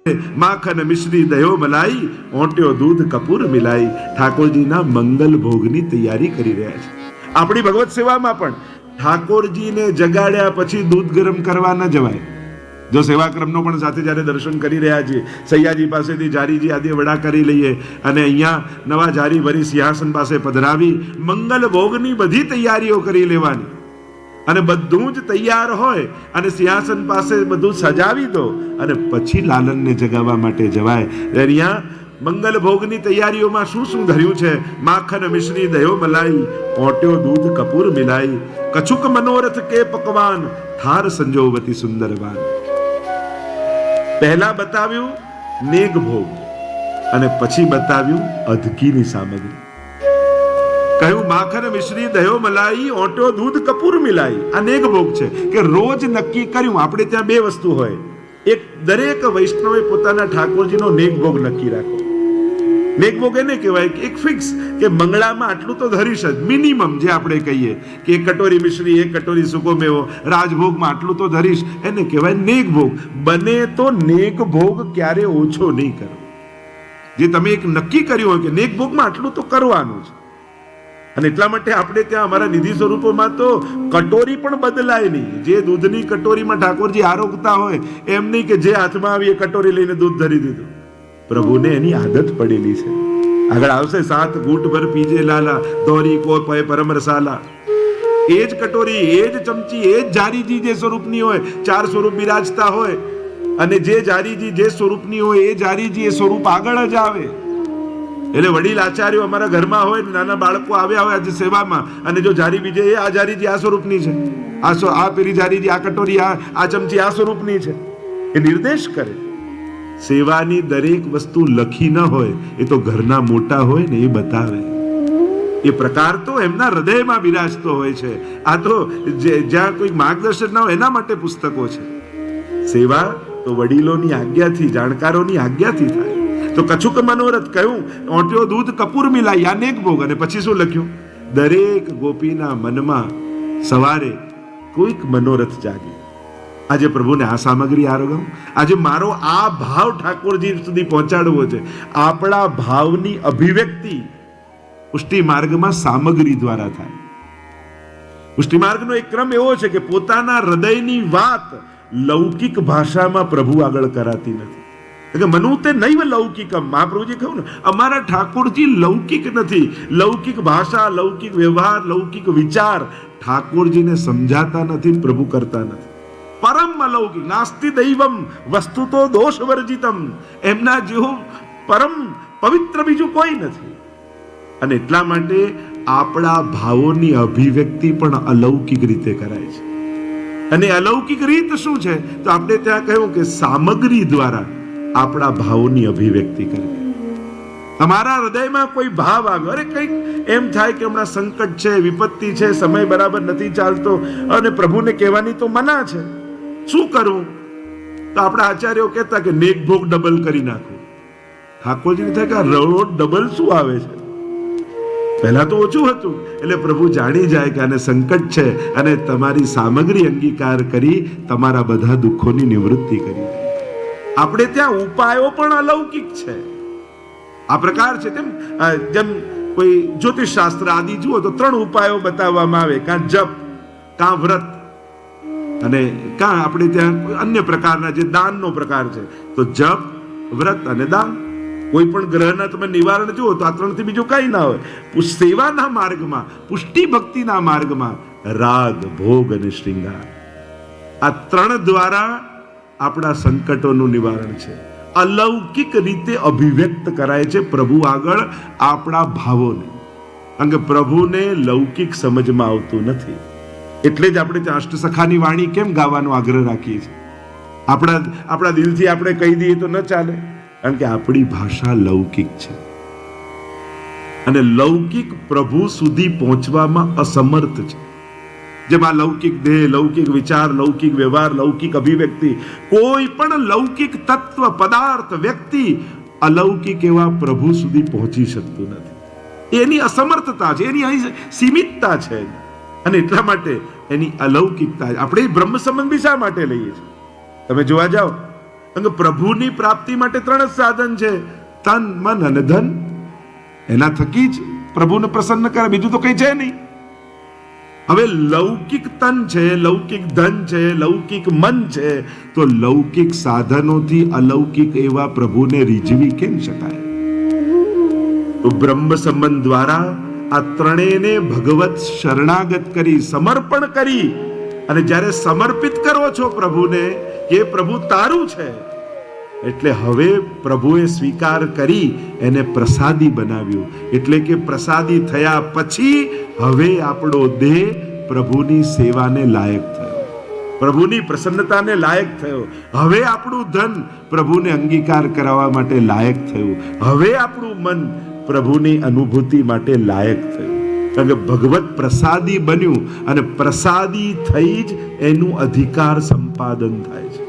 માખન મિશ્રી દયો મલાઈ, ઓંટ્યો દૂધ કપૂર મિલાઈ. ઠાકોરજીના મંગલ ભોગની તૈયારી કરી રહ્યા છે. આપણી ભગવત સેવામાં પણ ઠાકોરજીને જગાડ્યા પછી દૂધ ગરમ કરવા ન જવાય. જો સેવાક્રમનો પણ સાથે જ્યારે દર્શન કરી રહ્યા છીએ, સૈયાજી પાસેથી જારીજી આદિ વડા કરી લઈએ અને અહીંયા નવા જારી ભરી સિંહાસન પાસે પધરાવી મંગલ ભોગની બધી તૈયારીઓ કરી લેવાની. અને બધું જ તૈયાર હોય અને સિંહાસન પાસે બધું સજાવી દો અને પછી લાલનને જગાવવા માટે જવાય. અહીંયા મંગલ ભોગની તૈયારીઓમાં શું શું ધર્યું છે? માખન મિશ્રી દયો મલાઈ, ઓટ્યો દૂધ કપૂર મિલાઈ. કછુક મનોરથ કે પકવાન, થાર સંજોવતી સુંદરવાન. પહેલા બતાવ્યું નેગ ભોગ અને પછી બતાવ્યું અધકીની સામગ્રી. કહ્યું માખન મિશ્રી દયો મલાઈ, ઓટો દૂધ કપૂર મિલાઈ. આ નેગ ભોગ છે કે રોજ નક્કી કર્યું. આપણે ત્યાં બે વસ્તુ હોય. એક દરેક વૈષ્ણવે પોતાના ઠાકોરજીનો નેગ ભોગ નક્કી રાખો. નેગ ભોગ એને કહેવાય કે એક ફિક્સ કે મંગળામાં આટલું તો ધરીશ જ, મિનિમમ. જે આપણે કહીએ કે એક કટોરી મિશ્રી, એક કટોરી સૂકો મેવો, રાજભોગમાં આટલું તો ધરીશ, એને કહેવાય નેગ ભોગ. બને તો નેગ ભોગ ક્યારે ઓછો નહીં કરો. જે તમે એક નક્કી કર્યું હોય કે નેગ ભોગમાં આટલું તો કરવાનું છે. અને એટલા માટે આપણે ત્યાં અમારા નિધિ સ્વરૂપોમાં તો કટોરી પણ બદલાય નહીં. જે દૂધની કટોરીમાં ઠાકોરજી આરોગતા હોય એમ નહીં કે જે હાથમાં આવી એ કટોરી લઈને દૂધ ધરી દીધું. પ્રભુને એની આદત પડેલી છે. આગળ આવશે 7 ઘૂંટ ભર પીજે લાલા, દોરી કો પય પરમ રસાલા. એ જ કટોરી, એ જ ચમચી, એ જ જારીજી જે સ્વરૂપની હોય, 4 સ્વરૂપ બિરાજતા હોય અને જે જારીજી જે સ્વરૂપની હોય એ જારીજી એ સ્વરૂપ આગળ જ આવે. એટલે વડીલ આચાર્યો અમારા ઘરમાં હોય, નાના બાળકો આવ્યા હોય આજે સેવામાં, અને જો જારી બીજે એ આ જારીજી આ સ્વરૂપની છે, આ પેલી જારીજી આ કટોરી આ ચમચી આ સ્વરૂપની છે, એ નિર્દેશ કરે. સેવાની દરેક વસ્તુ લખી ન હોય, એ તો ઘરના મોટા હોય ને એ બતાવે. એ પ્રકાર તો એમના હૃદયમાં બિરાજતો હોય છે. આ તો જ્યાં કોઈ માર્ગદર્શન ના હોય એના માટે પુસ્તકો છે. સેવા તો વડીલોની આજ્ઞાથી, જાણકારોની આજ્ઞાથી થાય. તો કછુક મનોરથ કહ્યું, ઓટ્યો દૂધ કપૂર મિલાઈ, આ નેગ ભોગ. અને પછી શું લખ્યું? દરેક ગોપીના મનમાં સવારે કોઈક મનોરથ જાગે. આજે પ્રભુને આ સામગ્રી આરોગમ. આજે મારો આ ભાવ ઠાકોરજી સુધી પહોંચાડવો છે. આપણા ભાવની અભિવ્યક્તિ પુષ્ટિ માર્ગમાં સામગ્રી દ્વારા થાય. પુષ્ટિ માર્ગનો એક ક્રમ એવો છે કે પોતાના હૃદયની વાત લૌકિક ભાષામાં પ્રભુ આગળ કરાતી નથી. મનુતે નૈવ લૌકિકમ. મહાપ્રભુજી કહ્યું ને, અમારા ઠાકોરજી લૌકિક નથી. લૌકિક ભાષા, લૌકિક વ્યવહાર, લૌકિક વિચાર ઠાકોરજીને સમજાતા નથી, પ્રભુ કરતા નથી. પરમ અલૌકિક, નાસ્તિ દૈવમ વસ્તુતો દોષ વર્જિતમ. એમના જેવું પરમ પવિત્ર બીજું કોઈ નથી. અને એટલા માટે આપણા ભાવોની અભિવ્યક્તિ પણ અલૌકિક રીતે કરાય છે. અને અલૌકિક રીત શું છે? તો આપણે ત્યાં કહ્યું કે સામગ્રી દ્વારા આપણા ભાવોની અભિવ્યક્તિ કરવી. અમારા હૃદયમાં કોઈ ભાવ આવ્યો, અરે કંઈક એમ થાય કે હમણાં સંકટ છે, વિપત્તિ છે, સમય બરાબર નથી ચાલતો અને પ્રભુને કહેવાની તો મના છે, શું કરવું? તો આપણા આચાર્યો કહેતા કે નેક ભોગ ડબલ કરી નાખો. ઠાકોરજીને થાય કે રોડ ડબલ શું આવે છે? પહેલા તો ઓછું હતું. એટલે પ્રભુ જાણી જાય કે આને સંકટ છે અને તમારી સામગ્રી અંગીકાર કરી તમારા બધા દુઃખોની નિવૃત્તિ કરી. આપણે ત્યાં ઉપાયો પણ અલૌકિક છે. આ પ્રકાર છે. જેમ કોઈ જ્યોતિષ શાસ્ત્ર આદિ જુઓ તો 3 ઉપાયો બતાવવામાં આવે, કાં જપ, કાં વ્રત અને કાં આપણે ત્યાં અન્ય પ્રકારના જે દાનનો પ્રકાર છે. તો જપ, વ્રત અને દાન. કોઈ પણ ગ્રહના તમે નિવારણ જુઓ તો આ 3 થી બીજું કઈ ના હોય. સેવાના માર્ગમાં, પુષ્ટિ ભક્તિના માર્ગમાં રાગ, ભોગ અને શ્રૃંગાર, આ 3 દ્વારા આપણા સંકટોનું નિવારણ છે. અલૌકિક રીતે અભિવ્યક્ત કરાય છે પ્રભુ આગળ આપણા ભાવોને. કારણ કે પ્રભુને લૌકિક સમજમાં આવતું નથી. એટલે જ આપણે ત્યાં અષ્ટસખાની વાણી કેમ ગાવાનો આગ્રહ રાખીએ છીએ? આપણા દિલથી આપણે કહી દઈએ તો ન ચાલે, કારણ કે આપણી ભાષા લૌકિક છે અને લૌકિક પ્રભુ સુધી પહોંચવામાં અસમર્થ છે. જેમાં લૌકિક દેહ, લૌકિક વિચાર, લૌકિક વ્યવહાર, લૌકિક અભિવ્યક્તિ, કોઈ પણ લૌકિક તત્વ, પદાર્થ, વ્યક્તિ અલૌકિક એવા પ્રભુ સુધી પહોંચી શકતું નથી. એની અસમર્થતા છે, એની અહીં સીમિતતા છે. અને એટલા માટે એની અલૌકિકતા. આપણે બ્રહ્મ સંબંધ બી શા માટે લઈએ છીએ? તમે જોવા જાઓ પ્રભુની પ્રાપ્તિ માટે 3 જ સાધન છે, તન, મન અને ધન. એના થકી જ પ્રભુને પ્રસન્ન કરે, બીજું તો કઈ છે નહીં. હવે લૌકિક તન છે, લૌકિક ધન છે, લૌકિક મન છે, તો લૌકિક સાધનોથી અલૌકિક એવા પ્રભુને રીઝવી કેમ શકાય? તો બ્રહ્મ સંબંધ દ્વારા આ ત્રણેયને ભગવત શરણાગત કરી, સમર્પણ કરી, અને જ્યારે સમર્પિત કરો છો પ્રભુને કે પ્રભુ તારું છે, એટલે હવે પ્રભુએ સ્વીકાર કરી એને પ્રસાદી બનાવ્યું. એટલે કે પ્રસાદી થયા પછી હવે આપણો દેહ પ્રભુની સેવાને લાયક થયો, પ્રભુની પ્રસન્નતાને લાયક થયો. હવે આપણું ધન પ્રભુને અંગીકાર કરાવવા માટે લાયક થયું. હવે આપણું મન પ્રભુની અનુભૂતિ માટે લાયક થયું. કારણ કે ભગવત પ્રસાદી બન્યું, અને પ્રસાદી થઈ જ એનું અધિકાર સંપાદન થાય છે.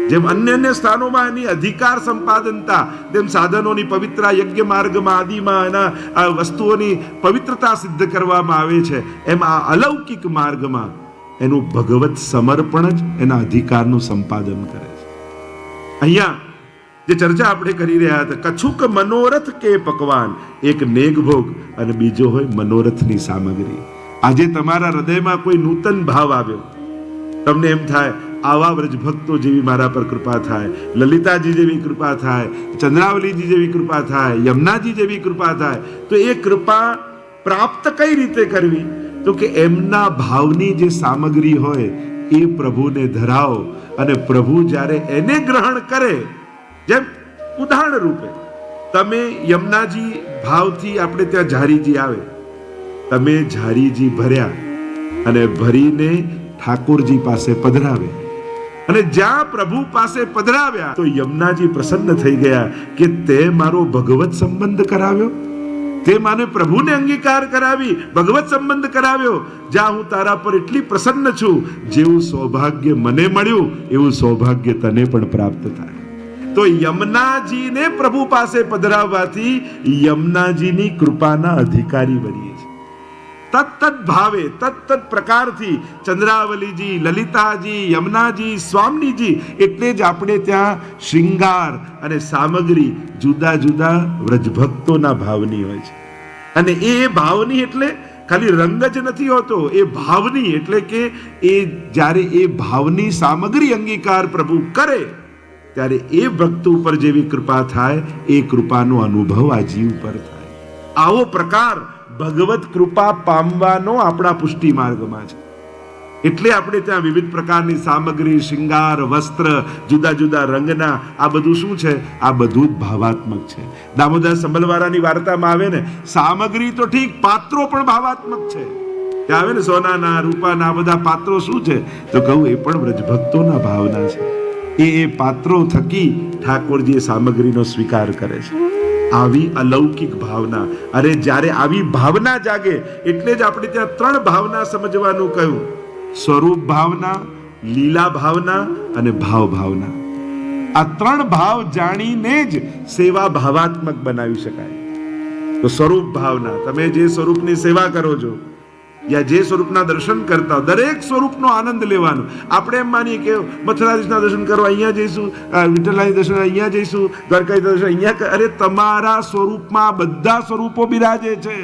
જેમ અન્ય સ્થાનોમાં એની અધિકાર સંપાદનતા, તેમ સાધનોની પવિત્ર યજ્ઞ માર્ગમાં આદિમાં એના વસ્તુઓની પવિત્રતા સિદ્ધ કરવામાં આવે છે, એમ આ અલૌકિક માર્ગમાં એનું ભગવત સમર્પણ જ એના અધિકારનું સંપાદન કરે છે. અહીંયા જે ચર્ચા આપણે કરી રહ્યા હતા, કછુક મનોરથ કે પકવાન, એક નેગભોગ અને બીજો હોય મનોરથની સામગ્રી. આજે તમારા હૃદયમાં કોઈ નૂતન ભાવ આવ્યો, તમને એમ થાય આવા વ્રજભક્તો જેવી મારા પર કૃપા થાય, લલિતાજી જેવી કૃપા થાય, ચંદ્રાવલીજી જેવી કૃપા થાય, યમુનાજી જેવી કૃપા થાય, તો એ કૃપા પ્રાપ્ત કઈ રીતે કરવી? તો કે એમના ભાવની જે સામગ્રી હોય એ પ્રભુને ધરાવો, અને પ્રભુ જ્યારે એને ગ્રહણ કરે, જેમ ઉદાહરણ રૂપે તમે યમુનાજી ભાવથી આપણે ત્યાં ઝારીજી આવે, તમે ઝારીજી ભર્યા અને ભરીને ઠાકોરજી પાસે પધરાવે, અને જ્યાં પ્રભુ પાસે પધરાવ્યા તો યમુનાજી પ્રસન્ન થઈ ગયા કે તે મારો ભગવત સંબંધ કરાવ્યો, તે મને પ્રભુને અંગીકાર કરાવી, ભગવત સંબંધ કરાવ્યો. જ્યાં હું તારા પર એટલી પ્રસન્ન છું, જેવું સૌભાગ્ય મને મળ્યું એવું સૌભાગ્ય તને પણ પ્રાપ્ત થાય. તો યમુનાજીને પ્રભુ પાસે પધરાવવાથી યમુનાજીની કૃપાના અધિકારી બનીએ છીએ. તત્તદ ભાવે, તત્તદ પ્રકારથી ચંદ્રાવલીજી, લલિતાજી, યમુનાજી, સ્વામીજી, એટલે જ આપણે ત્યાં શૃંગાર અને સામગ્રી જુદા જુદા વ્રજભક્તોના ભાવની હોય છે. અને એ ભાવની એટલે ખાલી રંગ જ નથી હોતો, એ ભાવની એટલે કે એ જ્યારે એ ભાવની સામગ્રી અંગીકાર પ્રભુ કરે ત્યારે એ ભક્ત ઉપર જેવી કૃપા થાય એ કૃપાનો અનુભવ આ જીવ પર થાય. આવો પ્રકાર ભગવત કૃપા પામવાનો આપણા પુષ્ટિ માર્ગમાં છે. એટલે આપણે ત્યાં વિવિધ પ્રકારની સામગ્રી, શૃંગાર, વસ્ત્ર, જુદા જુદા રંગના, આ બધું શું છે? આ બધું જ ભાવાત્મક છે. દામોદર સંભલવાળાની વાર્તામાં આવે ને, સામગ્રી તો ઠીક, પાત્રો પણ ભાવાત્મક છે. ત્યાં આવે ને સોનાના, રૂપાના બધા પાત્રો શું છે? તો કહું એ પણ વ્રજભક્તોના ભાવના છે. એ પાત્રો થકી ઠાકોરજી સામગ્રીનો સ્વીકાર કરે છે. આવી અલૌકિક ભાવના, અરે જ્યારે આવી ભાવના જાગે એટલે જ આપણે ત્યાં 3 ભાવના સમજવાનું કહ્યું: સ્વરૂપ ભાવના, લીલા ભાવના અને ભાવ ભાવના. આ 3 ભાવ જાણીને જ સેવા ભાવાત્મક બનાવી શકાય. તો સ્વરૂપ ભાવના, તમે જે સ્વરૂપની સેવા કરો છો યા જે સ્વરૂપના દર્શન કરતા, દરેક સ્વરૂપનો આનંદ લેવાનો. આપણે એમ માનીએ કે મથુરાધીશના દર્શન કરવા અહીંયા જઈશું, વિઠ્ઠલાજી દર્શન અહીંયા જઈશું, દ્વારકાધીશ દર્શન અહીંયા. અરે તમારા સ્વરૂપમાં બધા સ્વરૂપો બિરાજે છે.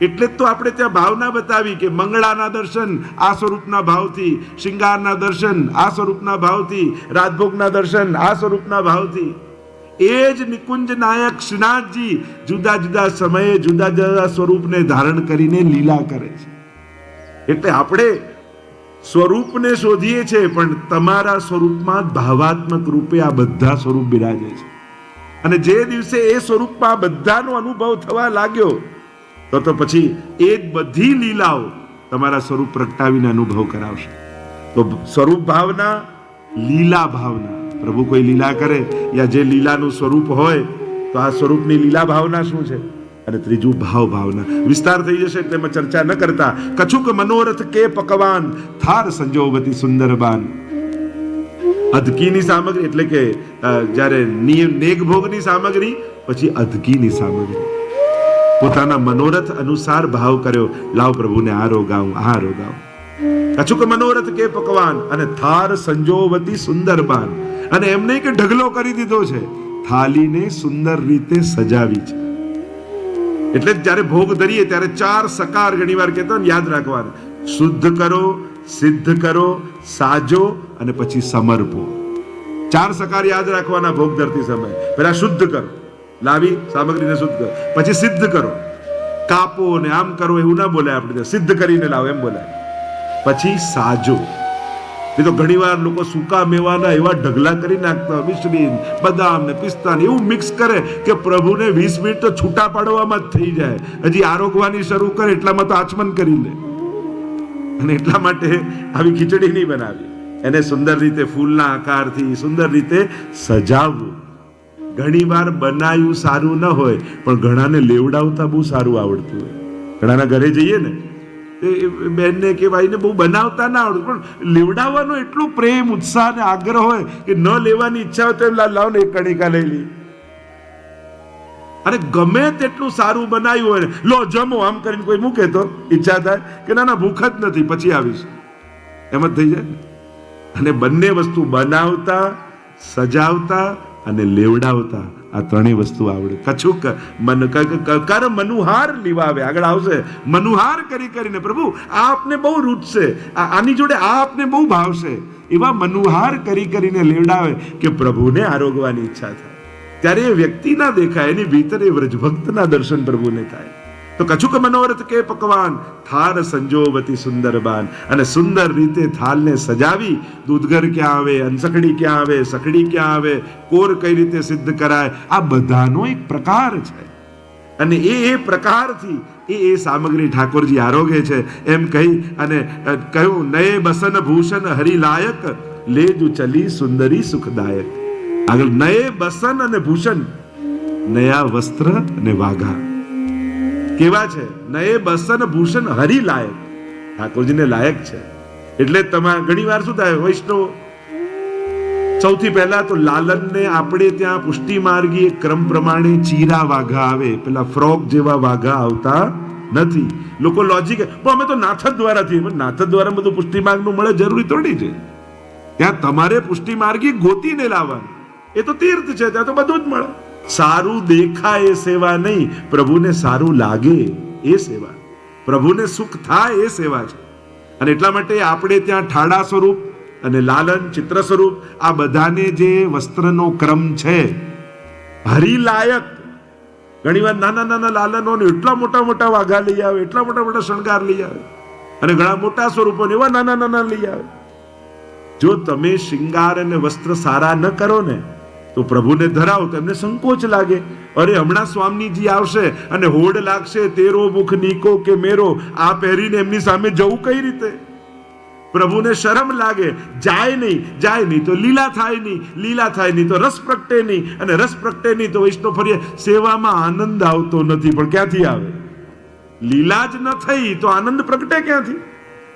એટલે જ તો આપણે ત્યાં ભાવના બતાવી કે મંગળાના દર્શન આ સ્વરૂપના ભાવથી, શિંગારના દર્શન આ સ્વરૂપના ભાવથી, રાજભોગના દર્શન આ સ્વરૂપના ભાવથી. એ જ નિકુંજ નાયક શ્રીનાથજી જુદા જુદા સમયે જુદા જુદા સ્વરૂપને ધારણ કરીને લીલા કરે છે. એટલે આપણે સ્વરૂપને શોધીએ છીએ, પણ તમારા સ્વરૂપમાં ભાવાત્મક રૂપે આ બધા સ્વરૂપ બિરાજે છે. અને જે દિવસે એ સ્વરૂપમાં બધાનો અનુભવ થવા લાગ્યો તો પછી એ જ બધી લીલાઓ તમારા સ્વરૂપ પ્રગટાવીને અનુભવ કરાવશે. તો સ્વરૂપ ભાવના, લીલા ભાવના, પ્રભુ કોઈ લીલા કરે યા જે લીલાનું સ્વરૂપ હોય તો આ સ્વરૂપની લીલા ભાવના શું છે? અને ત્રીજું ભાવ ભાવના. વિસ્તાર થઈ જશે એટલે એમાં ચર્ચા ન કરતા. કછુક મનોરથ કે પકવાન, થાર સંજોવતી સુંદરબાન. અધકીની સામગ્રી એટલે કે જ્યારે નેગભોગની સામગ્રી, પછી અધકીની સામગ્રી. પોતાના મનોરથ અનુસાર ભાવ કર્યો, લાવ પ્રભુને આ રોગાવું, આ રોગાવું. કછુક મનોરથ કે પકવાન અને થાર સંજોવતી સુંદરબાન. અને એમ નહીં કે ઢગલો કરી દીધો છે, થાલીને સુંદર રીતે સજાવી છે. એટલે જ્યારે ભોગ ધરીએ ત્યારે 4 સકાર ઘણીવાર કહેતો ને, યાદ રાખવાના. શુદ્ધ કરો, સિદ્ધ કરો, સાજો અને પછી સમર્પો. 4 સકાર યાદ રાખવાના ભોગ ધરતી સમયે. પહેલા શુદ્ધ કરો, લાવી સામગ્રીને શુદ્ધ કરો, પછી સિદ્ધ કરો, કાપો ને આમ કરો એવું ના બોલાય આપણે, સિદ્ધ કરીને લાવો એમ બોલાય. પછી સાજો. એ તો ઘણીવાર લોકો સૂકા મેવાના એવા ઢગલા કરી નાખતા, મિશ્રી, બદામ ને પિસ્તા ને એવું મિક્સ કરે કે પ્રભુને 20 મિનિટ તો છૂટા પાડવામાં જ થઈ જાય. હજી આરોગવાની શરૂ કરે એટલામાં તો આચમન કરી લે. અને એટલા માટે આવી ખીચડી નહીં બનાવી, એને સુંદર રીતે ફૂલના આકારથી સુંદર રીતે સજાવવું. ઘણીવાર બનાવ્યું સારું ન હોય પણ ઘણાને લેવડાવતા બહુ સારું આવડતું હોય. ઘણાના ઘરે જઈએ ને, બેનને કે ભાઈને બહુ બનાવતા ના આવડતું, પણ લેવડાવવાનો એટલો પ્રેમ, ઉત્સાહ અને આગ્રહ હોય કે ન લેવાની ઈચ્છા હોય તો લાવ ને એક કણિકા લઈ લી. અને ગમે તેટલું સારું બનાવ્યું હોય, લો જમો આમ કરીને કોઈ મૂકે તો ઈચ્છા થાય કે ના ના ભૂખ જ નથી, પછી આવીશ, એમ જ થઈ જાય. અને બંને વસ્તુ બનાવતા, સજાવતા અને લેવડાવતા, આ ત્રણેય વસ્તુ આવડે. કછુક કર મનુહાર લીવાવે, આગળ આવશે. મનુહાર કરી કરીને પ્રભુ આપને બહુ રૂચશે, આની જોડે આપને બહુ ભાવશે, એવા મનુહાર કરી કરીને લેવડાવે કે પ્રભુને આરોગવાની ઈચ્છા થાય. ત્યારે એ વ્યક્તિ ના દેખાય, એની ભીતરે વ્રજભક્તના દર્શન પ્રભુને થાય. તો કછુક મનોરથ કે પકવાન, થાર સંજોવતી સુંદરબાન. અને સુંદર રીતે થાલને સજાવી. દૂધઘર ક્યાં આવે, અનસકડી ક્યાં આવે, સકડી ક્યાં આવે, કોર કઈ રીતે સિદ્ધ કરાય, આ બધાનો એક પ્રકાર છે. અને એ પ્રકારથી એ સામગ્રી ઠાકોરજી આરોગે છે. એમ કહી અને કહ્યું, નયે બસન ભૂષણ હરિલાયક, લેજુ ચલી સુંદરી સુખદાયક. આગળ નયે બસન અને ભૂષણ, નયા વસ્ત્ર અને વાઘા કેવા છે? નયે બસન ભૂષણ હરિ લાયક, ઠાકોરજીને લાયક છે. એટલે તમારે ઘણી વાર શું થાય, વૈષ્ણવ સૌથી પહેલા તો લાલનને આપણે ત્યાં પુષ્ટિ માર્ગી ક્રમ પ્રમાણે ચીરા વાઘા આવે, પેલા ફ્રોક જેવા વાઘા આવતા નથી. લોકો લોજિક, પણ અમે તો નાથ દ્વારાથી, નાથ દ્વારા બધું પુષ્ટિ માર્ગનું મળે જરૂરી થોડી છે. ત્યાં તમારે પુષ્ટિ માર્ગી ગોતીને લાવવાનું, એ તો તીર્થ છે, ત્યાં તો બધું જ મળે. સારું દેખાય એ સેવા નહીં, પ્રભુને સારું લાગે એ સેવા, પ્રભુને સુખ થાય એ સેવા છે. અને એટલા માટે આપણે ત્યાં ઠાડા સ્વરૂપ અને લાલન ચિત્ર સ્વરૂપ, આ બધાને જે વસ્ત્રનો ક્રમ છે, હરિલાયક. ઘણીવાર નાના નાના લાલનો એટલા મોટા મોટા વાઘા લઈ આવે, એટલા મોટા મોટા શણગાર લઈ આવે, અને ઘણા મોટા સ્વરૂપો એવા નાના નાના લઈ આવે. જો તમે શિંગાર અને વસ્ત્ર સારા ન કરો ને તો પ્રભુને ધરાવો તો એમને સંકોચ લાગે. અરે હમણાં સ્વામીજી આવશે અને હોડ લાગશે, તેરો મુખ નીકો કે મેરો, આ પહેરીને એમની સામે જવું કઈ રીતે? પ્રભુને શરમ લાગે. જાય નહીં તો લીલા થાય નહીં, લીલા થાય નહીં તો રસ પ્રગટે નહીં, અને રસ પ્રગટે નહીં તો વૈષ્ણવ ફરીએ. સેવામાં આનંદ આવતો નથી, પણ ક્યાંથી આવે? લીલા જ ન થઈ તો આનંદ પ્રગટે ક્યાંથી?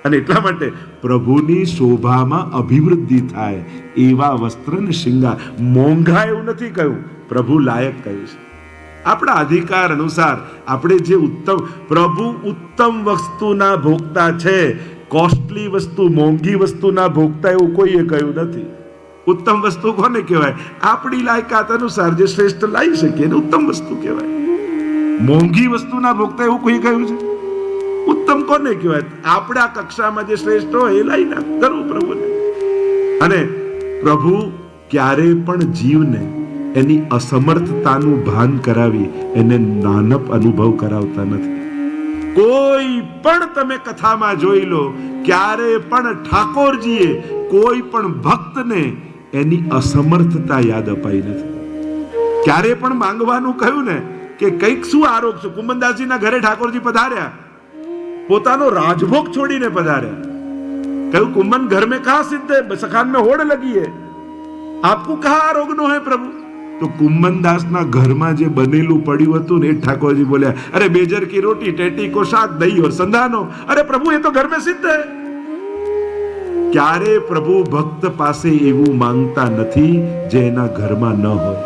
અને એટલા માટે પ્રભુની શોભામાં અભિવૃદ્ધિ થાય એવા વસ્ત્ર ને શિંગાર. મોંઘા એવું નથી કહ્યું, પ્રભુ લાયક કહ્યું છે. આપણા અધિકાર અનુસાર આપણે જે ઉત્તમ, પ્રભુ ઉત્તમ વસ્તુના ભોગતા છે, કોસ્ટલી વસ્તુ, મોંઘી વસ્તુના ભોગતા એવું કોઈએ કહ્યું નથી. ઉત્તમ વસ્તુ કોને કહેવાય? આપણી લાયકાત અનુસાર જે શ્રેષ્ઠ લાવી શકીએ એને ઉત્તમ વસ્તુ કહેવાય. મોંઘી વસ્તુના ભોગતા એવું કોઈ કહ્યું છે? ઉત્તમ કોને કહેવાય? આપણા કક્ષામાં જે શ્રેષ્ઠ હોય એ લઈ નાખ કરવું પ્રભુને. અને પ્રભુ ક્યારે પણ જીવને એની અસમર્થતાનું ભાન કરાવી એને નાનપ અનુભવ કરાવતા નથી. કોઈ પણ તમે કથામાં જોઈ લો, ક્યારે પણ ઠાકોરજીએ કોઈ પણ ભક્તને એની અસમર્થતા યાદ અપાઈ નથી. ક્યારે પણ માંગવાનું કહ્યું ને કે કંઈક શું આરોગશો. કુંભનદાસજીના ઘરે ઠાકોરજી પધાર્યા, પોતાનો રાજભોગ છોડીને પધાર્યા. કહ્યું કુંભન ઘર में कहाँ सिद्ध है, सखान में होड़ लगी है, आपको कहाँ आरोगनो है प्रभु? तो कुंभनदासના ઘરમાં જે બનેલું પડ્યું હતું ને એ ઠાકોરજી બોલ્યા, અરે બેજર કી રોટી, ટેટી કો શાક, દહીં और સંધાનો. અરે પ્રભુ એ તો ઘર में सिद्ध है. ક્યારે પ્રભુ ભક્ત પાસે એવું માંગતા નથી જે એના ઘરમાં ન હોય.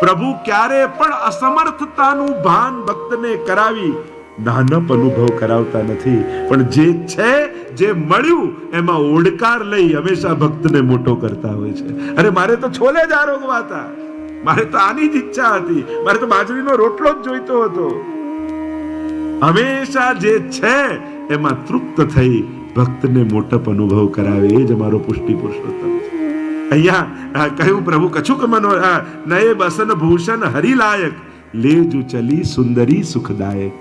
પ્રભુ ક્યારે પણ અસમર્થતાનું ભાન ભક્તને કરાવી નાનપ અનુભવ કરાવતા નથી, પણ જે છે જે મળ્યું એમાં ઓડકાર લઈ હંમેશા ભક્તને મોટો કરતા હોય છે. અરે મારે તો છોલે જ આરોગવા હતા, મારે તો આની જ ઈચ્છા હતી, મારે તો બાજરીનો રોટલો જ જોઈતો હતો. હંમેશા જે છે એમાં તૃપ્ત થઈ ભક્તને મોટપ અનુભવ કરાવે, એ જ અમારો પુષ્ટિ પુરુષોત્તમ છે. અહીંયા કહ્યું પ્રભુ કછુક મનો નયે બસન ભૂષણ હરિલાયક લેજુ ચલી સુંદરી સુખદાયક.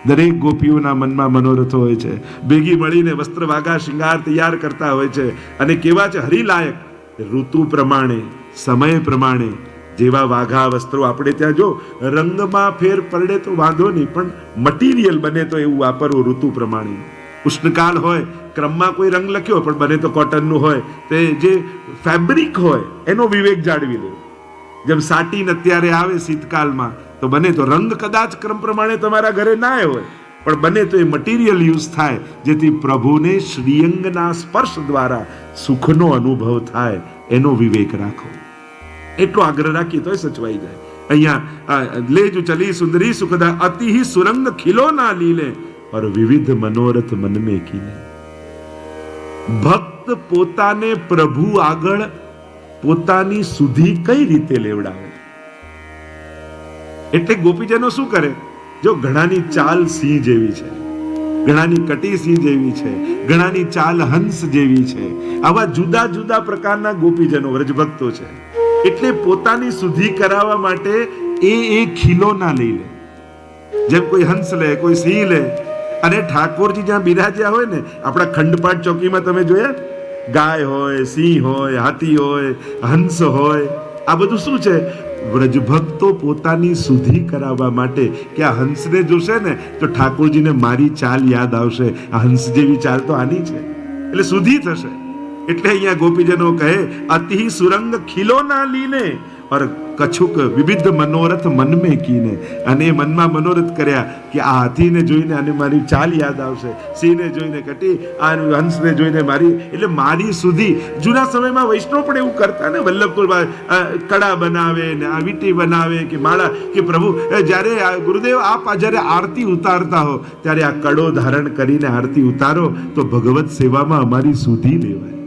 દરેક ગોપીઓના મનમાં મનોરથો હોય છે, ભેગી મળીને વસ્ત્ર વાગા શિંગાર તૈયાર કરતા હોય છે. અને કેવા છે હરિલાયક, ઋતુ પ્રમાણે સમય પ્રમાણે જેવા વાઘા વસ્ત્રો આપણે ત્યાં જો રંગમાં ફેર પડે તો વાંધો નહીં, પણ મટીરિયલ બને તો એવું વાપરવું ઋતુ પ્રમાણે. ઉષ્ણકાળ હોય, ક્રમમાં કોઈ રંગ લખ્યો પણ બને તો કોટનનું હોય, તે જે ફેબ્રિક હોય એનો વિવેક જાળવી લે. જેમ સાટીન અત્યારે આવે શીતકાળમાં, તો બને તો રંગ કદાચ ક્રમ પ્રમાણે તમારા ઘરે ના હોય, પણ બને તો એ મટીરિયલ યુઝ થાય જેથી પ્રભુને શ્રીઅંગના સ્પર્શ દ્વારા સુખનો અનુભવ થાય, એનો વિવેક રાખો. એટલો આગ્રહ રાખીએ તો સચવાઈ જાય. અહીંયા લેજુ ચલી સુંદરી સુખદા અતિ ही सुरंग खिलो ना लीले और विविध मनोरथ मन में कीने. ભક્ત પોતાને પ્રભુ આગળ પોતાની સુધી કઈ રીતે લેવડાવે? એટલે ગોપીજનો શું કરે? જો ઘણાની ચાલ સિંહ જેવી છે, ઘણાની કટી સિંહ જેવી છે, ઘણાની ચાલ હંસ જેવી છે, આવા જુદા જુદા પ્રકારના ગોપીજનો વ્રજભક્તો છે. એટલે પોતાની સુધી કરાવવા માટે એ ખીલો ના લઈ લે. જેમ કોઈ હંસ લે, કોઈ સિંહ લે. અને ઠાકોરજી જ્યાં બિરાજ્યા હોય ને, આપણા ખંડપાટ ચોકીમાં તમે જોયા, ગાય હોય, સિંહ હોય, હાથી હોય, હંસ હોય, આ બધું શું છે? વ્રજભક્તો પોતાની સુધી કરાવવા માટે કે આ હંસને જોશે ને તો ઠાકોરજીને મારી ચાલ યાદ આવશે, આ હંસ જેવી ચાલ તો આની છે, એટલે સુધી થશે. એટલે અહીંયા ગોપીજનો કહે અતિ સુરંગ ખીલો ના લીને और કછુક વિવિધ મનોરથ મન મેં કીને. અને મનમાં મનોરથ કર્યા કે આ હાથીને જોઈને આને મારી ચાલ યાદ આવશે, સિંહને જોઈને કટી, આ હંસને જોઈને મારી, એટલે મારી સુધી. જૂના સમયમાં વૈષ્ણવ પણ એવું કરતા ને, વલ્લભપુર કડા બનાવે ને આ વીંટી બનાવે કે માળા, કે પ્રભુ જ્યારે ગુરુદેવ આપ જ્યારે આરતી ઉતારતા હો ત્યારે આ કડો ધારણ કરીને આરતી ઉતારો તો ભગવત સેવામાં અમારી સુધી લેવાય.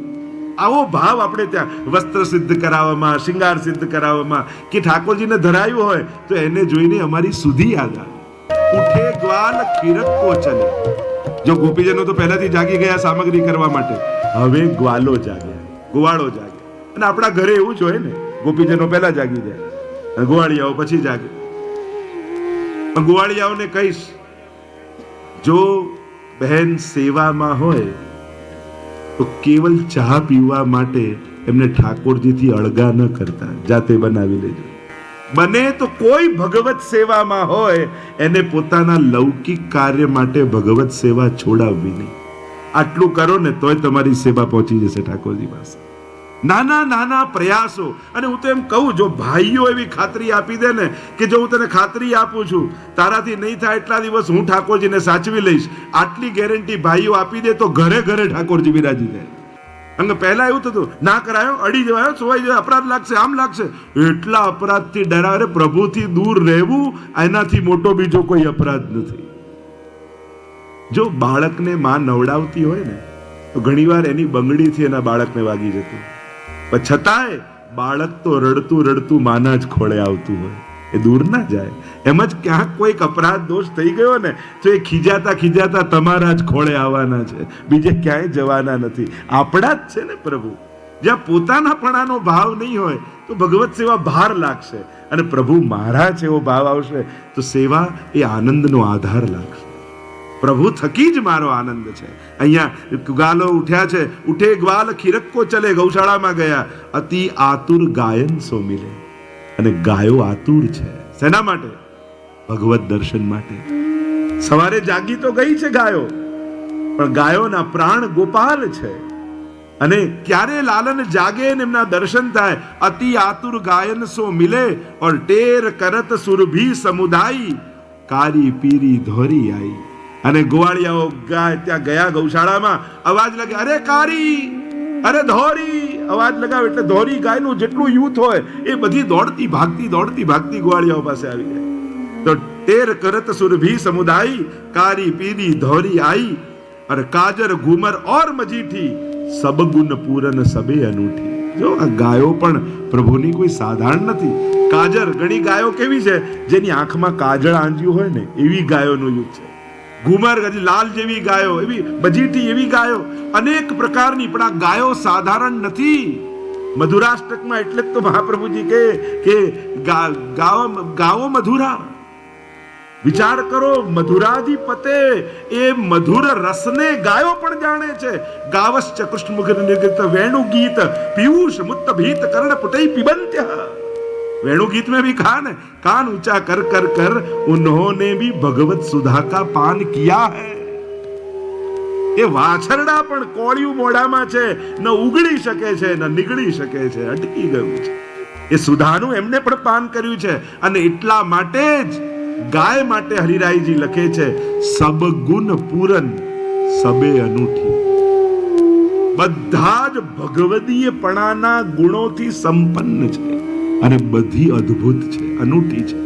આવો ભાવ આપણે ત્યાં વસ્ત્ર સિદ્ધ કરાવવામાં, શિંગાર સિદ્ધ કરાવવામાં, કે ઠાકોરજીને ધરાયું હોય તો એને જોઈને અમારી સુધી યાદ આવે. ઉઠે ગ્વાલ ખીરકો ચલે. જો ગોપીજનો તો પહેલાથી જાગી ગયા સામગ્રી કરવા માટે, હવે ગ્વાલો જાગ્યા, ગોવાળો જાગ્યા. અને આપણા ઘરે એવું જ હોય ને, ગોપીજનો પહેલા જાગી જાય, ગોવાળિયાઓ પછી જાગે. ગોવાળિયાઓને કહીશ, જો બહેન સેવામાં હોય તો કેવલ ચા પીવા માટે એમને ઠાકોરજીથી અળગા ન કરતા, જાતે બનાવી લેજો. બને તો કોઈ ભગવત સેવામાં હોય એને પોતાના લૌકિક કાર્ય માટે ભગવત સેવા છોડાવવી નહીં. આટલું કરો ને તોય તમારી સેવા પહોંચી જશે ઠાકોરજી પાસે. નાના નાના પ્રયાસો. અને હું તો એમ કહું, જો ભાઈઓ એવી ખાતરી આપી દે ને કે જો હું તને ખાતરી આપું છું તારાથી નહીં થાય એટલા દિવસ હું ઠાકોરજીને સાચવી લઈશ, આટલી ગેરંટી ભાઈઓ આપી દે તો ઘરે ઘરે ઠાકોરજી બિરાજી જાય. અને પહેલા એવું થતું, ના કરાયો, અડી જવાયો, સોવાઈ જવાય, અપરાધ લાગશે, આમ લાગશે. એટલા અપરાધથી ડરાવે. પ્રભુથી દૂર રહેવું એનાથી મોટો બીજો કોઈ અપરાધ નથી. જો બાળકને માં નવડાવતી હોય ને તો ઘણીવાર એની બંગડીથી એના બાળકને વાગી જતું, પણ છતાંય બાળક તો રડતું રડતું માના જ ખોળે આવતું હોય, એ દૂર ના જાય. એમ જ ક્યાંક કોઈક અપરાધ દોષ થઈ ગયો ને તો એ ખીજાતા ખીજાતા તમારા જ ખોળે આવવાના છે, બીજે ક્યાંય જવાના નથી. આપણા જ છે ને પ્રભુ. જ્યાં પોતાનાપણાનો ભાવ નહીં હોય તો ભગવત સેવા ભાર લાગશે, અને પ્રભુ મારા છે એવો ભાવ આવશે તો સેવા એ આનંદનો આધાર લાગશે. પ્રભુ થકી જ મારો આનંદ છે. અહીંયા ગાલો ઉઠ્યા છે, ઉઠે ગ્વાલ ખીરકો ચલે. ગૌશાળામાં ગયા, અતિ આતુર ગાયન સો મિલે. અને ગાયો આતુર છે શેના માટે? ભગવત દર્શન માટે. સવારે જાગી તો ગઈ છે ગાયો, પણ ગાયોના પ્રાણ ગોપાલ છે. અને ક્યારે લાલન જાગે ને એમના દર્શન થાય. અતિ આતુર ગાયન સો મિલે ઓર ટેર કરત સુરભી સમુદાય કારી પીરી ધોરી આઈ. અને ગોવાળિયાઓ ત્યાં ગયા ગૌશાળામાં, અવાજ લાગે, અરે કારી, અરે ધોરી, અવાજ લગાવે એટલે ધોરી ગાયનું જેટલું યુથ હોય એ બધી દોડતી ભાગતી ગોવાળિયાઓ પાસે આવી જાય. તો ટેર કરત સુરભી સમુદાય કારી પીરી ધોરી આઈ. और काजर घूमर और मजीठी सब गुण पूरन सबे अनूठी। जो आ गायो पण प्रभुनी कोई साधारण નથી। કાજર ઘણી ગાયો કેવી છે જેની આંખમાં કાજળ આંજ્યું હોય ને એવી ગાયોનું યુગ છે। ઘુમર લાલ જેવી ગાયો, એવી મજીઠી એવી ગાયો, અનેક પ્રકારની। પણ આ ગાયો સાધારણ નથી। મધુરાષ્ટકમાં એટલે જ તો મહાપ્રભુજી કે ગાવો મધુરા। વિચાર કરો, મધુરાધિપતે એ મધુર રસને ગાયો પણ જાણે છે। ગાવશ્ચ કૃષ્ણમુખ નિર્ગત વેણુ ગીત પીयूष मुत्त भीत कर्ण पुटई पिबंत्य। वेणु गीत में भी कहा न, कान ऊंचा कर कर कर उन्होंने भी भगवत सुधा का पान किया है। ये वाछरड़ा पण कोळिયું મોઢામાં છે, ન ઉગડી શકે છે ન નીકળી શકે છે, અટકી ગયું છે। એ સુધાનું એમને પણ પાન કર્યું છે। અને એટલા માટે જ ગાય માટે હરિરાયજી લખે છે, સબ ગુણ પૂરન સબે અનૂઠી। બધા જ ભગવદીયપણાના ગુણોથી સંપન્ન છે અને બધી અદ્ભુત છે, અનૂઠી છે,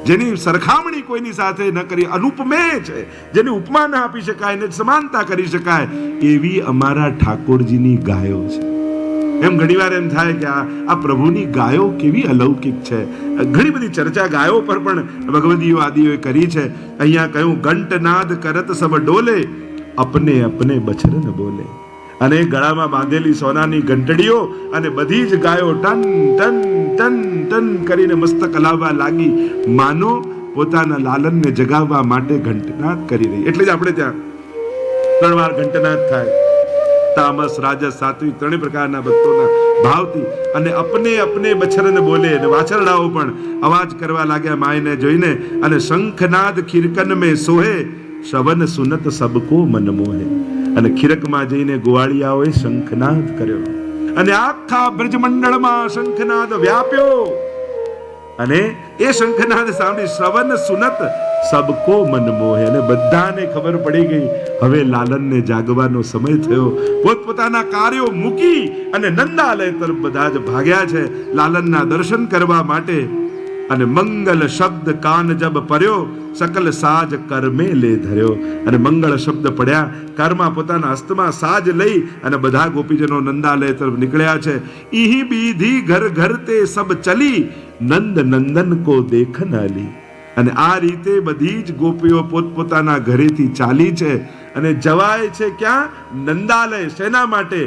જેની સરખામણી કોઈની સાથે ન કરી, અનુપમેય છે, જેની ઉપમા ન આપી શકાય ને સમાનતા કરી શકાય એવી અમારા ઠાકોરજીની ગાયો છે। એમ ઘણીવાર એમ થાય કે આ પ્રભુની ગાયો કેવી અલૌકિક છે। ઘણી બધી ચર્ચા ગાયો પર પણ ભગવદીઓ આદિઓએ કરી છે। અહીંયા કહ્યું, ઘંટનાદ કરત સબ ડોલે અપને અપને બચરન બોલે। અને ગળામાં બાંધેલી સોનાની ઘંટડીઓ અને બધી જ ગાયો ટન ટન ટન ટન કરીને મસ્તક હલાવવા લાગી, માનો પોતાના લાલનને જગાવવા માટે ઘંટનાદ કરી રહી। એટલે જ આપણે ત્યાં 3 વાર ઘંટનાદ થાય। તામસ, રાજસ, સાત્વિક ત્રણેય પ્રકારના ભક્તોના ભાવથી અને અપને અપને બછરન બોલે। અને વાછરડાઓ પણ અવાજ કરવા लाग्या માયને જોઈને। અને શંખનાદ ખીરકન મે સોહે શ્રવન સુનત સબકો મન મોહે। અને ખીરકમાં જઈને ગોવાળિયાઓએ શંખનાદ કર્યો અને આખા બ્રજમંડળમાં શંખનાદ વ્યાપ્યો। અને એ શંખનાદ સાંભળી શ્રવન સુનત સબકો મન મોહે। અને બધાને ખબર પડી ગઈ હવે લાલનને જાગવાનો સમય થયો। પોતપોતાના કાર્યો મૂકી અને નંદાલય તરફ બધા જ ભાગ્યા છે લાલનના દર્શન કરવા માટે। અને મંગલ શબ્દ કાન જબ पर्यो सकल साज कर में ले धर्यो। અને મંગળ શબ્દ પડ્યા, કારમાં પોતાના હસ્તમાં સાજ લઈ અને બધા ગોપીજનો નંદાલય તરફ નીકળ્યા છે। ઈહી બીધી ઘર ઘર તે સબ ચલી નંદ નંદન કો દેખન આલી। અને આ રીતે બધી જ ગોપીઓ પોતપોતાના ઘરેથી ચાલી છે અને જવાય છે ક્યાં? નંદાલય। શેના માટે?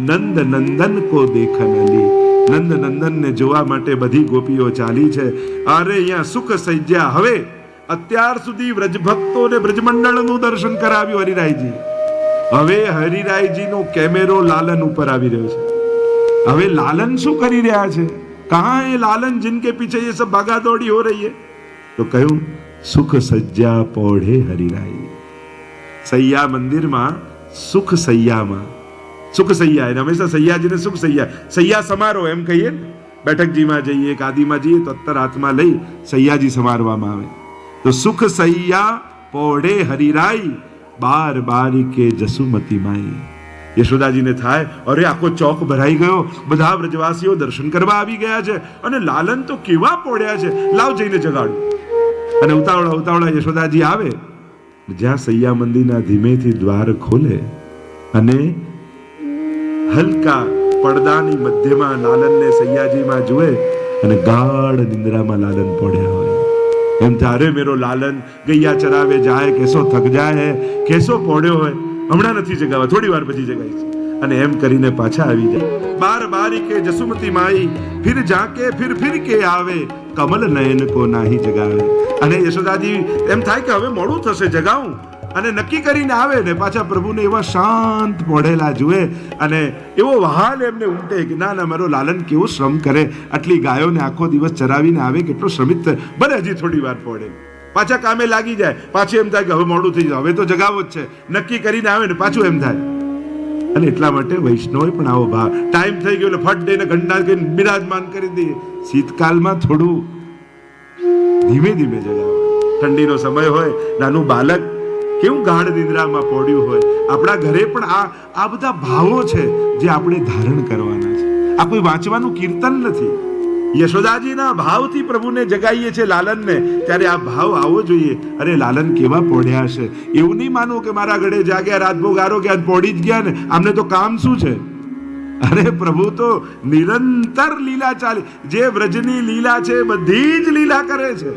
નંદ નંદન કો દેખન આલી। નંદ નંદન ને જોવા માટે બધી ગોપીઓ ચાલી છે। અરે અહીંયા સુખ સૈજ્યા। હવે અત્યાર સુધી વ્રજભક્તોને બ્રજમંડળનું દર્શન કરાવ્યું હરિરાયજી। હવે હરિરાયજીનો કેમેરો લાલન ઉપર આવી રહ્યો છે। હવે લાલન શું કરી રહ્યા છે? कहां है लालन जिनके पीछे ये सब भागा दौड़ी हो रही है? तो कहूं, सुख सज्जा पौढ़े हरिराई। सैया मंदिर में सुख सैया में सुख सैया है। हमेशा सैयाजी ने सुख सैया, सैया समारोह एम कहिए। बैठक जी में जाइए, एक आदि में जाइए तो अत्तर हाथ में लई सैयाजी समारवामां आवे। तो सुख सैया पौढ़े हरिराई बार बारी के जसुमती माई। यशोदाजी ने थाय और आखो चौक भराई गयो। बधा ब्रजवासीओ दर्शन करवा आवी गया छे अने लालन तो केवा पोड्या छे, लाव जईने जगाडो। अने उतावळा उतावळा यशोदाजी आवे, ज्यां सैया मंदिरना धीमेथी द्वार खोले अने हलका પડદાની મધ્યમાં લાલનને સૈયાજીમાં જુએ અને ગાઢ નિંદ્રામાં લાલન પડ્યા હોય। એમ તારે મેરો લાલન ગૈયા ચરાવે જાય, કેસો થક જાય, કેસો પડ્યો હોય, હમણાં નથી જગાવા, થોડી વાર પછી જગાઈશ। અને એમ કરીને પાછા આવી જાય। બાર બારી કે જસુમતી માઈ फिर जाके फिर के आवे कमल नयन को नाही जगावे। અને યશોદાજી એમ થાય કે હવે મોડું થશે, જગાવું। અને નક્કી કરીને આવે ને પાછા પ્રભુને એવા શાંત પોઢેલા જુએ અને એવો વહાલ એમને ઉમટે કે ના ના મારો લાલન કેવો શ્રમ કરે, આટલી ગાયોને આખો દિવસ ચરાવીને આવે, કેટલો શ્રમિત, ભલે હજી થોડી વાર પોઢે, પાછા કામે લાગી જાય। પાછું એમ થાય કે હવે મોડું થઈ જાય, હવે તો જગાવો જ છે, નક્કી કરીને આવે ને પાછું એમ થાય। અને એટલા માટે વૈષ્ણવે પણ આવો ભાવ, ટાઈમ થઈ ગયો એટલે ફટ દઈને ઘંટા કરીને બિરાજમાન કરી દઈએ। શીતકાલમાં થોડું ધીમે ધીમે જગાવો। ઠંડીનો સમય હોય, નાનું બાલક કેવું ગાઢ નિંદ્રામાં પડ્યું હોય, આપણા ઘરે પણ આ બધા ભાવો છે જે આપણે ધારણ કરવાના છે। આ કોઈ વાંચવાનું કીર્તન નથી, યશોદાજીના ભાવથી પ્રભુને જગાઈએ છે લાલનને, ત્યારે આ ભાવ આવવો જોઈએ. અરે લાલન કેવા પોઢ્યા છે, એવું નહીં માનવું કે મારા ઘરે જાગ્યા, રાતભોગ આરોગ્યા, પોઢી જ ગયા ને, આમને તો કામ શું છે. અરે પ્રભુ તો નિરંતર લીલા ચાલી, જે વ્રજની લીલા છે બધી જ લીલા કરે છે.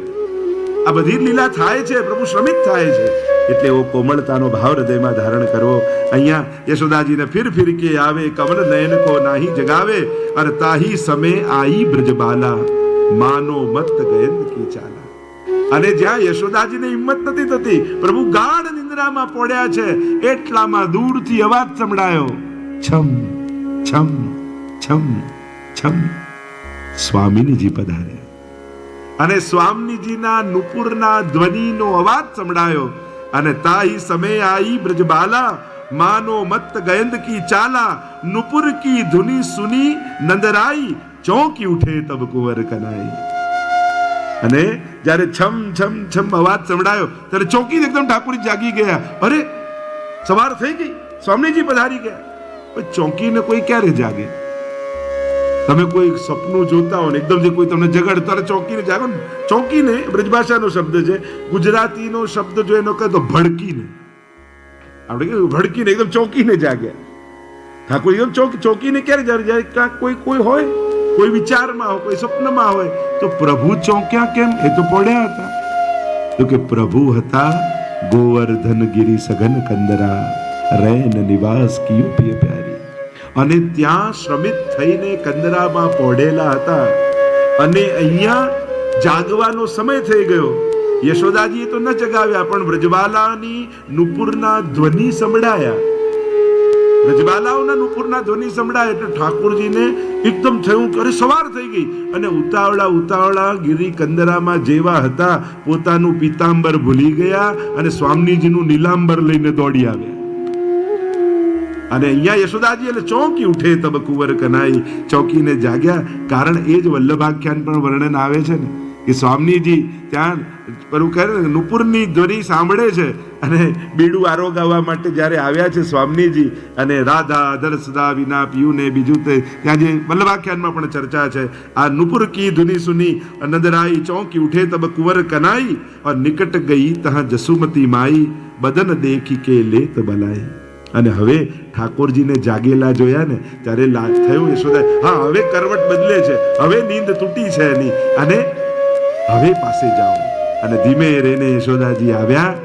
આ બધી જ લીલા થાય છે, પ્રભુ શ્રમિક થાય છે. એટલે એવો કોમળતાનો ભાવ હૃદયમાં ધારણ કરવો. અહીંયા યશોદાજીને ફિર ફિર કે આવે, કમલ નયન કો નાહી જગાવે, અર તાહી સમે આઈ બ્રજબાલા, માનો મત ગયંદ કી ચાલા. અને જ્યાં યશોદાજીને હિંમત નથી થતી, પ્રભુ ગાઢ નિંદ્રામાં પડ્યા છે, એટલામાં દૂરથી અવાજ સંભળાયો, છમ છમ છમ છમ. સ્વામિનીજી પધાર્યા અને સ્વામીજીના નુપુરના ધ્વનિનો અવાજ સંભળાયો. અને તાહી સમે આઈ બ્રજબાલા, માનો મત ગયંદ કી ચાલા, નુપુર કી ધુની સુની નંદરાઈ, ચોંકી ઉઠે તબ કુંવર કનાઈ. અને જ્યારે છમ છમ છમ અવાજ સંભળાયો ત્યારે ચોંકી એકદમ ઠાકોરજી જાગી ગયા. અરે સવાર થઈ ગઈ, સ્વામીજી પધારી ગયા. ચોંકીને કોઈ ક્યારે જાગે? તમે કોઈ સપનું જોતા હો ને એકદમ કોઈ તમને જગાડે ત્યારે ચોંકીને જાગો ને. ચોંકીને બ્રજભાષાનો શબ્દ છે, ગુજરાતીનો શબ્દ જો એનો કહે તો ભડકીને. આપણે કેવું ભડકીને એકદમ ચોંકીને જાગ્યા. ઠાકોર એકદમ ચોંકીને ક્યારે જાગે? જ્યારે કોઈ હોય, કોઈ વિચારમાં હોય, કોઈ સપનમાં હોય. તો પ્રભુ ચોંક્યા કેમ? એ તો પડ્યા હતા. તો કે પ્રભુ હતા ગોવર્ધન ગિરી સઘન કંદરા, રૈન નિવાસ કિયું પ્રિય પ્યારી. અને ત્યાં શ્રમિત થઈને કંદરામાં પોઢેલા હતા. અને અહીંયા જાગવાનો સમય થઈ ગયો. યશોદાજીએ તો ન જગાવ્યા, પણ વ્રજબાલાની નુપુરના ધ્વનિ સંભળાયા. વ્રજબાલાઓના નુપુરના ધ્વનિ સંભળાયા એટલે ઠાકોરજીને એકદમ થયું કે અરે સવાર થઈ ગઈ. અને ઉતાવળા ગિરી કંદરામાં જેવા હતા, પોતાનું પીતાંબર ભૂલી ગયા અને સ્વામીજીનું નીલાંબર લઈને દોડી આવ્યા. અને અહીંયા યશોદાજી એટલે ચોંકી ઉઠે તબ કુંવર કનાઈ, ચોંકીને જાગ્યા. કારણ એ જ વલ્લભાખ્યાન પણ વર્ણન આવે છે ને, કે સ્વામીજી ત્યાં પેલું કહે ને નુપુરની ધ્વનિ સાંભળે છે અને બીડું આરોગાવવા માટે જ્યારે આવ્યા છે સ્વામીજી, અને રાધા અધર સદા વિના પીયું ને બીજું તે ત્યાં જે વલ્લભાખ્યાનમાં પણ ચર્ચા છે. આ નુપુર કી ધુની સુની નંદરાઈ, ચોંકી ઉઠે તબ કુંવર કનાઈ, और નિકટ ગઈ તહ જસુમતી માઈ, બદન દેખી કે લેત બલાઈ. અને હવે ઠાકોરજીને જાગેલા જોયા ને ત્યારે થયું યશોદા, હા હવે કરવટ બદલે છે, હવે નીંદ તૂટી છે એની, અને હવે પાસે જાઓ. અને ધીમે રહીને યશોદાજી આવ્યા,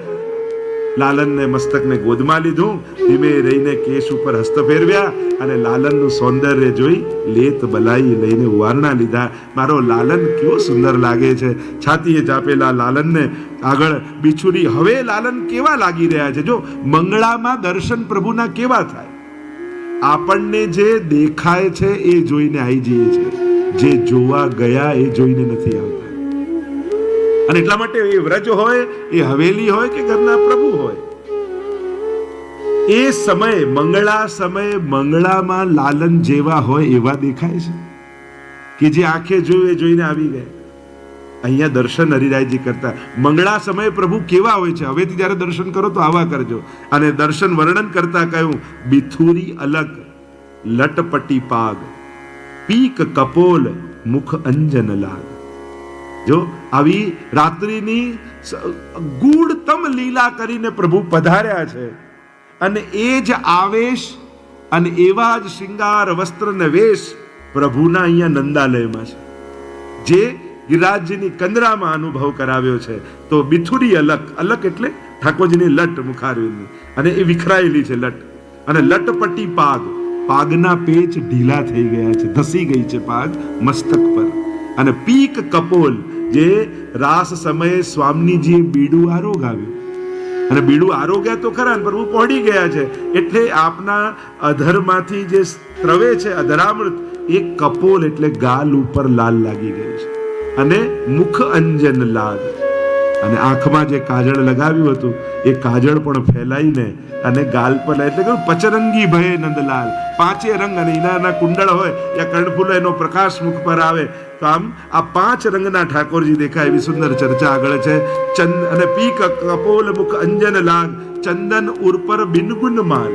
લાલનને મસ્તકને ગોદમાં લીધું, ધીમે રહીને કેશ ઉપર હસ્ત ફેરવ્યા અને લાલનનું સૌંદર્ય જોઈ લેત બલાઈ લઈને ઉવારણા લીધા. મારો લાલન કેવો સુંદર લાગે છે. છાતીએ ચાપેલા લાલનને આગળ બિછુરી. હવે લાલન કેવા લાગી રહ્યા છે? જો મંગળામાં દર્શન પ્રભુના કેવા થાય? આપણને જે દેખાય છે એ જોઈને આવી જઈએ છે, જે જોવા ગયા એ જોઈને નથી આવતા. અને એટલા માટે એ વ્રજ હોય, એ હવેલી હોય કે ઘરના પ્રભુ હોય, એ સમય મંગળામાં લાલન જેવા હોય એવા દેખાય છે કે જે આંખે જોયું એ જોઈને આવી ગયા. અહીંયા દર્શન હરિરાયજી કરતા મંગળા સમયે પ્રભુ કેવા હોય છે, હવેથી જયારે દર્શન કરો તો આવા કરજો. અને દર્શન વર્ણન કરતા કહ્યું, બિથુરી અલગ લટપટી પાગ, પીક કપોલ મુખ અંજન લાગ. જો આવી રાત્રિની ગૂઢતમ લીલા કરીને પ્રભુ પધાર્યા છે. અને એ જ આવેશ અને એવા જ શૃંગાર વસ્ત્ર ને વેશ પ્રભુના અહીંયા નંદાલયમાં છે, જે ગિરિરાજજીની કંદરામાં અનુભવ કરાવ્યો છે. તો બિથુરી અલક એટલે ઠાકોરજીની લટ મુખારવિંદની, અને એ વિખરાયેલી છે લટ. અને લટપટી પાગના પેચ ઢીલા થઈ ગયા છે, ધસી ગઈ છે પાગ મસ્તક પર. અને પીક કપોલ, જે રાસ સમયે સ્વામીજીએ બીડું આરોગાવ્યું, અને બીડું આરોગ્યા તો ખરા, પ્રભુ પહોંચી ગયા છે એટલે આપના અધરમાંથી જે સ્ત્રવે છે અધરામૃત, એ કપોલ એટલે ગાલ ઉપર લાલ લાગી ગયું છે. અને મુખ અંજન લાગ, અને આંખમાં જે કાજળ લગાવ્યું હતું એ કાજળ પણ ફેલાઈને અને ગાલ પર, એટલે કે પચરંગી ભય નંદલાલ, પાંચે રંગ અને ઈનાના કુંડળ હોય યા કર્ણફૂલ, એનો પ્રકાશ મુખ પર આવે. તો આમ આ 5 રંગના ઠાકોરજી દેખાય. એવી સુંદર ચર્ચા આગળ છે. અને પીક કપોલ મુખ અંજન લાગ, ચંદન ઉર બિનગુન માલ.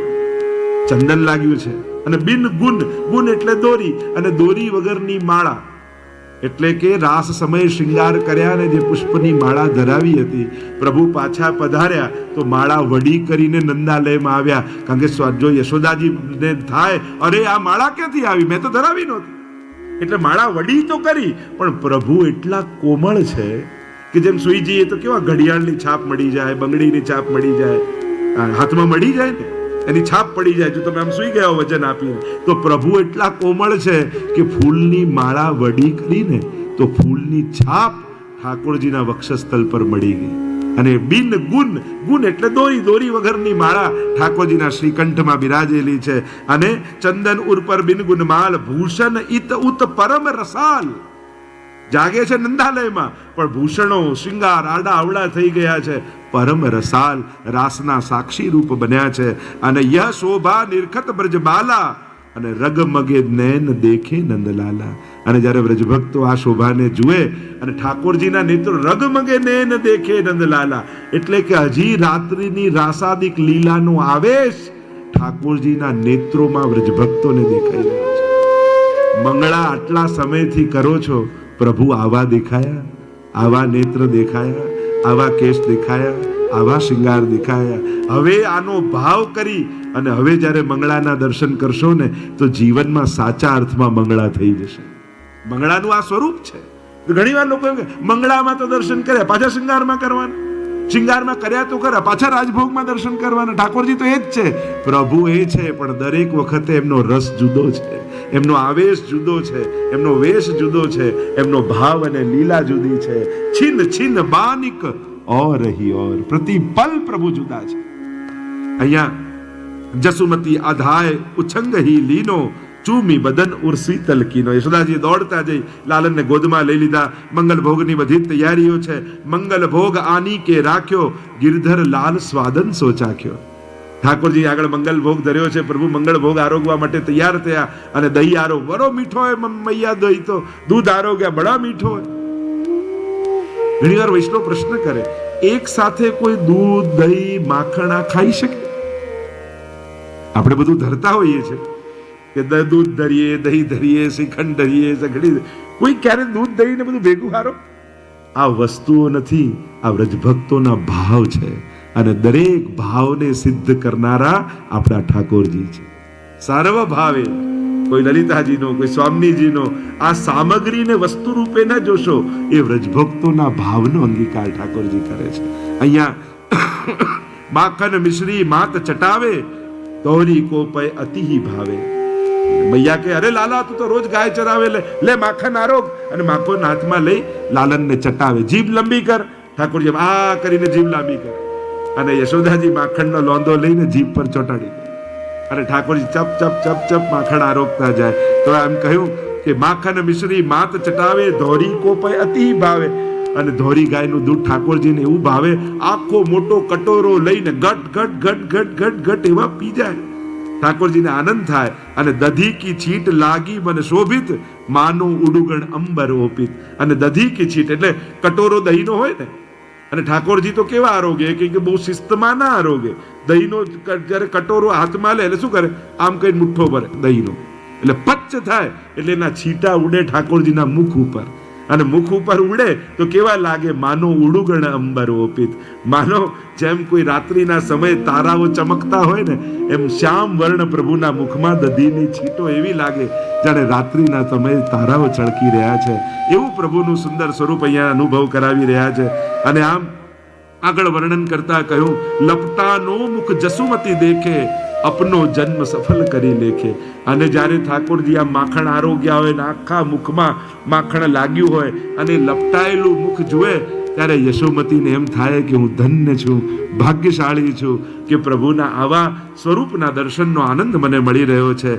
ચંદન લાગ્યું છે, અને બિન ગુણ, ગુણ એટલે દોરી, અને દોરી વગરની માળા. એટલે કે રાસ સમયે શૃંગાર કર્યા ને જે પુષ્પની માળા ધરાવી હતી, પ્રભુ પાછા પધાર્યા તો માળા વડી કરીને નંદાલયમાં આવ્યા. કારણ કે જો યશોદાજીને થાય, અરે આ માળા ક્યાંથી આવી, મેં તો ધરાવી નહોતી. એટલે માળા વડી તો કરી, પણ પ્રભુ એટલા કોમળ છે કે જેમ સુઈ જઈએ તો કેવા ઘડિયાળની છાપ મળી જાય, બંગડીની છાપ મળી જાય, હાથમાં મળી જાય ને, એની છાપ પડી જાય. જો તમે આમ સુઈ ગયા વજન આપીને, તો પ્રભુ એટલા કોમળ છે કે ફૂલની માળા વડી કરીને તો ફૂલની છાપ ઠાકોરજીના વક્ષસ્થળ પર મળી ગઈ. અને બિન ગુણ, ગુણ એટલે દોરી, દોરી વગરની માળા ઠાકોરજીના શ્રીકંઠમાં બિરાજેલી છે. અને ચંદન ઉપર બિન ગુણમાલ, ભૂષણ ઇત ઉત પરમ રસાલ. જાગે છે નંદાલયમાં, પણ ભૂષણો શૃંગાર આડા અવડા થઈ ગયા છે. પરમ રસાલ, રાસના સાક્ષી રૂપ બન્યા છે. અને યહ શોભા નિરખત બ્રજબાલા, અને રગમગે નૈન દેખે નંદલાલા. અને જ્યારે વ્રજભક્તો આ શોભાને જુએ અને ઠાકોરજીના નેત્રો રગમગે નૈન દેખે નંદલાલા, એટલે કે હજી રાત્રિની રાસાદિક લીલાનો આવેશ ઠાકોરજીના નેત્રોમાં વ્રજભક્તોને દેખાઈ રહ્યો છે. મંગળા આટલા સમયથી કરો છો, પ્રભુ આવા દેખાયા, આવા નેત્ર દેખાયા, આવા કેશ દેખાયા, આવા શૃંગાર દેખાયા. હવે આનો ભાવ કરી અને હવે જ્યારે મંગળાના દર્શન કરશો ને, તો જીવનમાં સાચા અર્થમાં મંગળા થઈ જશે. મંગળાનું આ સ્વરૂપ છે. ઘણી વાર લોકો એમ કે મંગળામાં તો દર્શન કર્યા, પાછા શૃંગારમાં કરવાના, શૃંગારમાં કર્યા તો ખરા, પાછા રાજભોગમાં દર્શન કરવાના. ઠાકોરજી તો એ જ છે, પ્રભુ એ છે, પણ દરેક વખતે એમનો રસ જુદો છે, એમનો આવેશ જુદો છે, એમનો વેશ જુદો છે, એમનો ભાવ અને લીલા જુદી છે. છિન છિન બાનિક ઓર હી ઓર, પ્રતિ પલ પ્રભુ જુદા છે. અહીંયા જસુમતી આધાય ઉછંગ હી લીનો, ચૂમી બદન ઉર્સી તલકીનો. યશોદાજી દોડતા જઈ લાલનને ગોદમાં લઈ લીધા. મંગલ ભોગની બધી તૈયારીઓ છે. મંગલ ભોગ આની કે રાખ્યો, ગિરધર લાલ સ્વાદન સોચાખ્યો. ઠાકોરજી આગળ મંગલ ભોગ ધર્યો છે. પ્રભુ મંગળ ભોગ આરોગવા માટે તૈયાર થયા. અને દહીં આરો બરો મીઠો હોય મૈયા, દહીં તો દૂધ આરોગ્યા બડા મીઠો હોય. ઘણી વાર વૈષ્ણવ પ્રશ્ન કરે, એક સાથે કોઈ દૂધ દહીં માખણ ખાઈ શકે? આપણે બધું ધરતા હોઈએ છીએ કે દૂધ ધરીએ, દહીં ધરીએ, શ્રીખંડ ધરીએ, સઘડી, કોઈ ક્યારે દૂધ દહીં ને બધું ભેગું હારો? આ વસ્તુઓ નથી, આ વ્રજભક્તોના ભાવ છે. અને દરેક ભાવને સિદ્ધ કરનારા આપણા ઠાકોરજી છે. સર્વ ભાવે, કોઈ લલિતાજીનો, કોઈ સ્વામીજીનો, આ સામગ્રીને વસ્તુ રૂપે ન જોશો, એ વ્રજભક્તોના ભાવનો અંગીકાર ઠાકોરજી કરે છે. અહીંયા માખન મિશ્રી માત ચટાવે, તોરી કો પય અતિ ભાવે. મૈયા કે અરે લાલા, તું તો રોજ ગાય ચરાવે, લે માખન આરોગ. અને માખન હાથમાં લઈ લાલનને ચટાવે. જીભ લંબી કર. ઠાકોરજી આ કરીને જીભ લાંબી કર. અને યશોદાજી માખણનો લોંદો લઈને જીભ પર ચોટાડી દે. અને ઠાકોરજી ચપ ચપ ચપ ચપ માખણ આરોગતા જાય. તો એમ કહ્યું કે માખન મિશ્રી માત ચટાવે, ધોરી કોપય અતિ ભાવે. અને ધોરી ગાયનું દૂધ ઠાકોરજીને એવું ભાવે, આખો મોટો કટોરો લઈને ગટ ગટ ગટ ગટ ગટ ગટ એવા પી જાય. ઠાકોરજીને આનંદ થાય. અને દધી કી છીટ લાગી મને શોભિત, માનું ઉડુગણ અંબર ઓપિત. અને દધી કી છીટ એટલે કટોરો દહીંનો હોય ને, અને ઠાકોરજી તો કેવા આરોગ્ય કે બહુ શિસ્તમાં ના આરોગ્ય. દહીંનો જ્યારે કટોરો હાથમાં લે એટલે શું કરે, આમ કઈ મુઠ્ઠો ભરે દહીંનો, એટલે પચ્ચ થાય એટલે એના છીટા ઉડે ઠાકોરજીના મુખ ઉપર. અને મુખ ઉપર ઉડે તો કેવા લાગે, માનો ઉડુગણ અંબર ઓપિત. માનો જેમ કોઈ રાત્રિના સમયે તારાઓ ચમકતા હોય ને, એમ શ્યામ વર્ણ પ્રભુના મુખમાં દધીની છીટો એવી લાગે જાણે રાત્રિના સમયે તારાઓ ચળકી રહ્યા છે. એવું પ્રભુનું સુંદર સ્વરૂપ અહીંયા અનુભવ કરાવી રહ્યા છે. અને આમ આગળ વર્ણન કરતા કહ્યું, લપટાનો મુખ જસુમતી દેખે, અપનો જન્મ સફળ કરી લેખે. અને જ્યારે ઠાકોરજી આ માખણ આરોગ્યા હોય ને આખા મુખમાં માખણ લાગ્યું હોય અને લપટાયેલું મુખ જુએ, ત્યારે યશોમતીને એમ થાય કે હું ધન્ય છું, ભાગ્યશાળી છું કે પ્રભુના આવા સ્વરૂપના દર્શનનો આનંદ મને મળી રહ્યો છે.